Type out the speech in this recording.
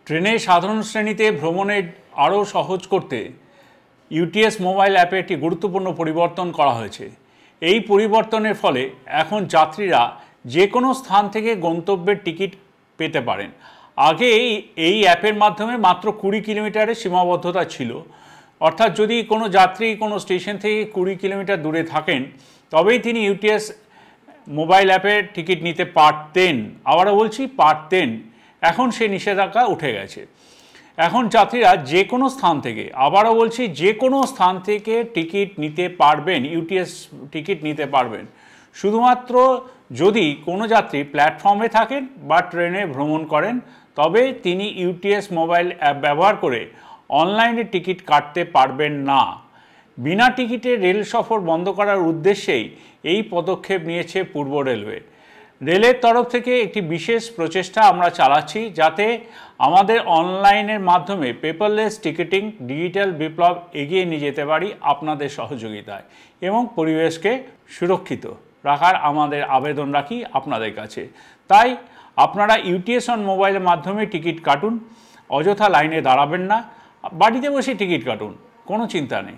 ট্রেনে সাধারণ শ্রেণীতে ভ্রমণে আরও সহজ করতে ইউটিএস মোবাইল অ্যাপে একটি গুরুত্বপূর্ণ পরিবর্তন করা হয়েছে। এই পরিবর্তনের ফলে এখন যাত্রীরা যে কোনো স্থান থেকে গন্তব্যের টিকিট পেতে পারেন। আগে এই অ্যাপের মাধ্যমে মাত্র 20 কিলোমিটারের সীমাবদ্ধতা ছিল, অর্থাৎ যদি কোনো যাত্রী কোনো স্টেশন থেকে 20 কিলোমিটার দূরে থাকেন তবেই তিনি ইউটিএস মোবাইল অ্যাপের টিকিট নিতে পারতেন। আবারও বলছি, পারতেন। এখন সে নিষেধাজ্ঞা উঠে গেছে। এখন যাত্রীরা যে কোনো স্থান থেকে, আবারও বলছি, যে কোনো স্থান থেকে টিকিট নিতে পারবেন, ইউটিএস টিকিট নিতে পারবেন। শুধুমাত্র যদি কোনো যাত্রী প্ল্যাটফর্মে থাকেন বা ট্রেনে ভ্রমণ করেন তবে তিনি ইউটিএস মোবাইল অ্যাপ ব্যবহার করে অনলাইনে টিকিট কাটতে পারবেন না। বিনা টিকিটে রেল সফর বন্ধ করার উদ্দেশ্যেই এই পদক্ষেপ নিয়েছে পূর্ব রেলওয়ে। রেলের তরফ থেকে একটি বিশেষ প্রচেষ্টা আমরা চালাচ্ছি যাতে আমাদের অনলাইনের মাধ্যমে পেপারলেস টিকিটিং ডিজিটাল বিপ্লব এগিয়ে নিয়ে যেতে পারি আপনাদের সহযোগিতায়, এবং পরিবেশকে সুরক্ষিত রাখার আমাদের আবেদন রাখি আপনাদের কাছে। তাই আপনারা ইউটিএস অন মোবাইলের মাধ্যমে টিকিট কাটুন, অযথা লাইনে দাঁড়াবেন না, বাড়িতে বসে টিকিট কাটুন, কোনো চিন্তা নেই।